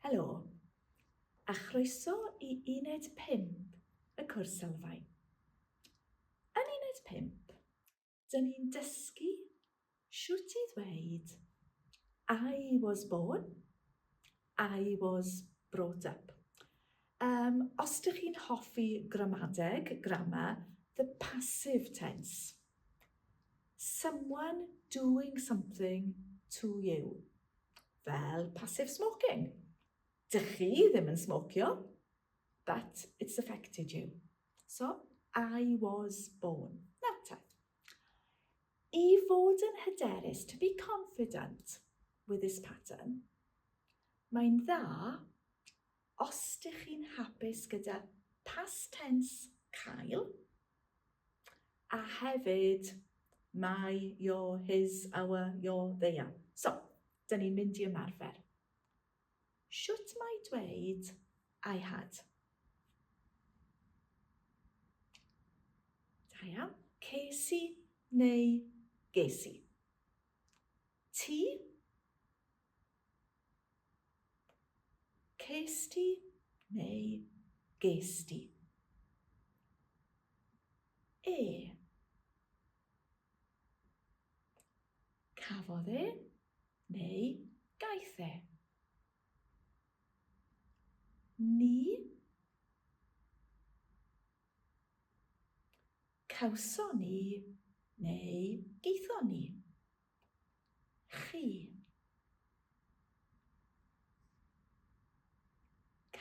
Helo, a chroeso i Uned 5 y cwrs Sylfaen. Yn Uned 5, dyn ni'n dysgu shwt i ddweud I was born, I was brought up. Os ydych chi'n hoffi gramadeg, grammar, the passive tense. Someone doing something to you. Fel passive smoking. Dych chi ddim yn smocio, but it's affected you. So, I was born. Nawr te. I fod yn hyderus, to be confident with this pattern, mae'n dda os ydych chi'n hapus gyda past tense cael a hefyd my, your, his, our, your, their. So, dyn ni'n mynd i ymarfer. Shwt mae dweud I had? Da iawn. Ces i neu ges i? Ti? Ces ti neu ges ti? E. Cafodd e neu gaeth e? Ni? Cawson ni neu geithon ni? Chi?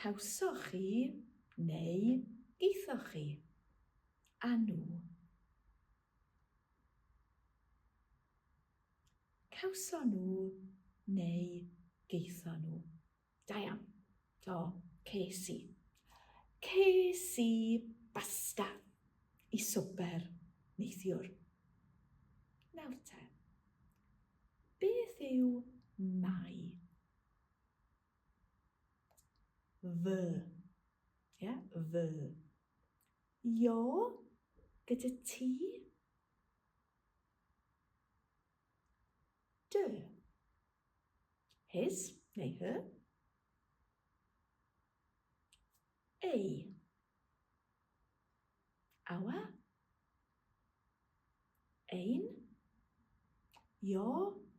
Cawsoch chi neu geithoch chi? A nhw? Cawson nhw neu geithon nhw? Da iawn. Do, ces i. Ces i basta i swper neithiwr. Nawr te. Beth yw mai? Fy. Yeah, fy. Io gyda ti? Dy. His neu her? Ei. Our? Ein? Io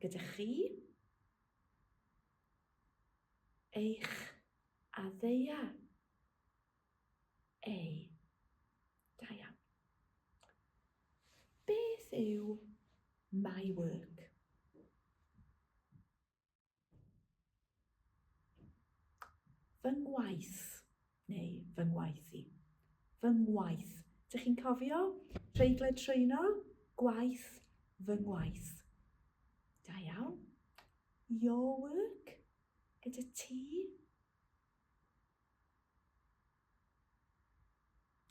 gyda chi? Eich a ddeia? Ei. Da iawn. Beth yw my work? Fy ngwaith neu fy ngwaith i? Fy ngwaith. Dych chi'n cofio? Treiglad treuno? Gwaith, fy ngwaith. Da iawn. Your work? Gyda ti?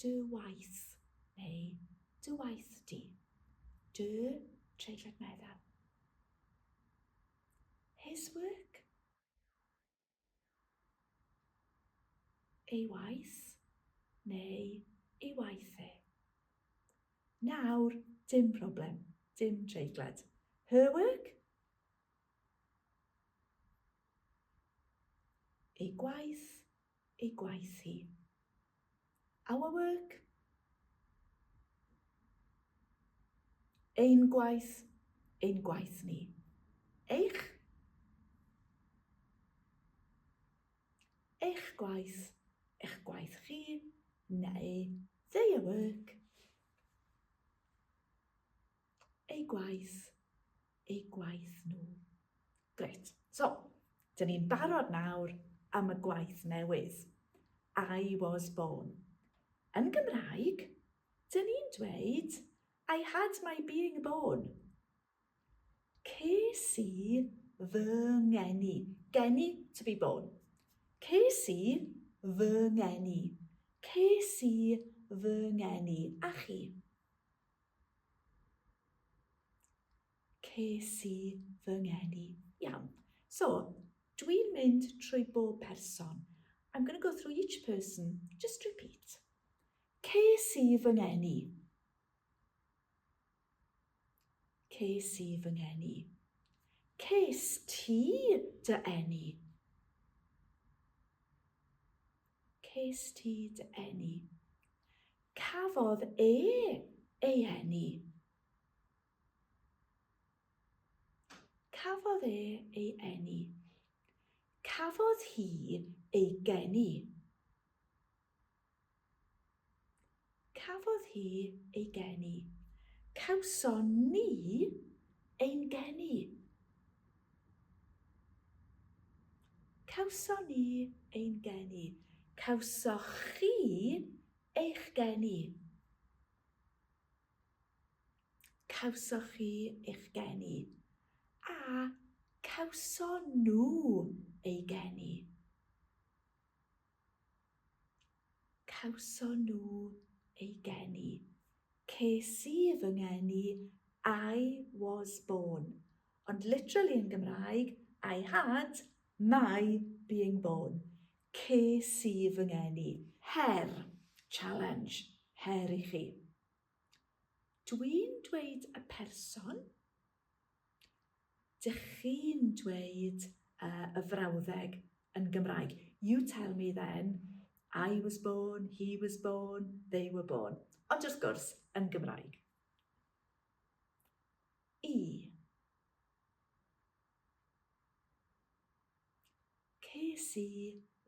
Dy waith neu dy waith di? Dy, treiglad meddal. His work? Ei waith neu ei waith e? Nawr, dim problem, dim treiglad. Her work? Ei gwaith hi. Our work? Ein gwaith ni. Eich gwaith chi, neu their work? Ei gwaith nhw. Gret. So, dyn ni'n barod nawr am y gwaith newydd. I was born. Yn Gymraeg, dyn ni'n dweud I had my being born. Ces i fy ngeni. Geni, to be born. Ces i fy ngeni. Ces i fy ngeni. A chi? Ces i fy ngeni. Iawn. So, dwi'n mynd trwy bob person. I'm going to go through each person. Just repeat. Ces i fy ngeni. Ces i fy ngeni. Ces ti dy eni? Ces ti dy eni? Cafodd ei eni? Cafodd ei eni? Cafodd hi ei geni? Cafodd hi ei geni? Cawson ni ein geni? Cawson ni ein geni? Cawsoch chi eich geni? Cawsoch chi eich geni? A cawson nhw ei geni? Cawson nhw ei geni? Ces i fy ngeni, I was born. Ond literally yn Gymraeg, I had my being born. Ces i fy ngeni. Her, challenge, her i chi. Dwi'n dweud y person, dych chi'n dweud y frawddeg yn Gymraeg. You tell me then, I was born, he was born, they were born. Ond wrth gwrs, yn Gymraeg. I. Ces i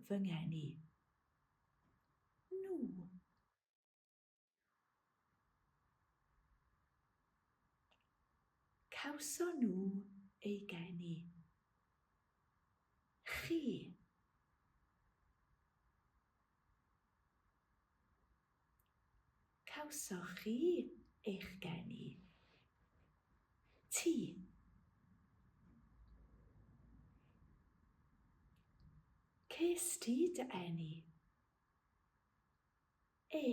fy ngeni. Nhw. Cawson nhw ei geni. Chi. Cawsoch chi eich geni. Ti. Ces ti dy eni? E.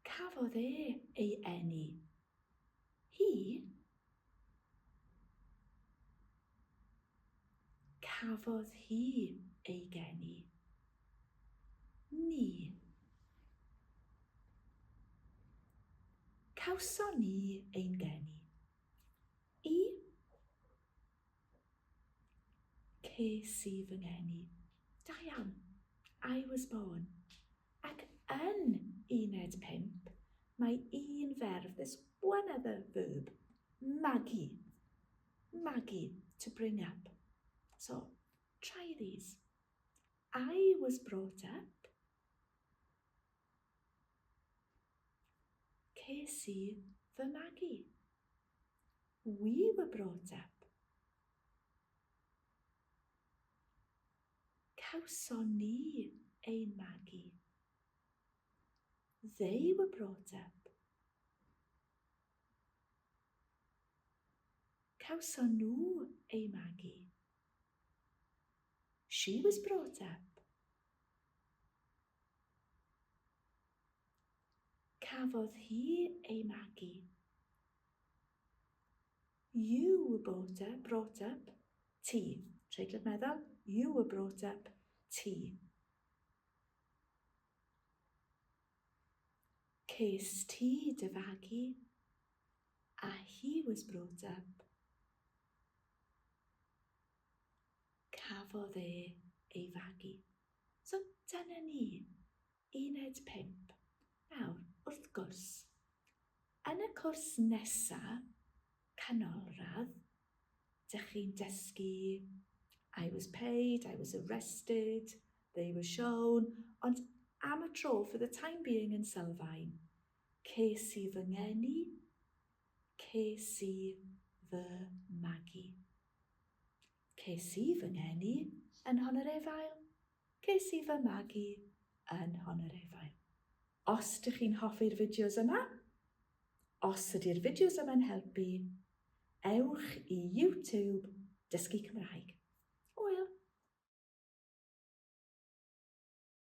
Cafodd ei eni? Hi. Cafodd hi ei geni? Ni. Cawson ni ein geni? I. Ces i fy ngeni. Da iawn. I was born. Ac yn uned 5, mae un ferf, there's one other verb, magu. Magu, to bring up. So, try these. I was brought up. Ces i fy magu. We were brought up. Cawson ni ein magu. They were brought up. Cawson nhw ei magu. She was brought up. Cafodd hi ei magu. You were brought up. Ti. Treiglad meddwl. You were brought up. Ti. Ces ti dy fagu, a he was brought up. Cafodd ei fagu. So dyna ni, uned 5. Nawr, wrth gwrs, yn y cwrs nesa, canolradd, dych chi'n dysgu I was paid, I was arrested, they were shown, ond am y tro, for the time being yn Sylfaen, ces i fy ngeni, ces i fy magu. Ces i fy ngeni yn honorefail, ces i fy magu yn honorefail. Os ydych chi'n hoffi'r fideos yma, os ydy'r fideos yma'n helpu, ewch i YouTube Dysgu Cymraeg.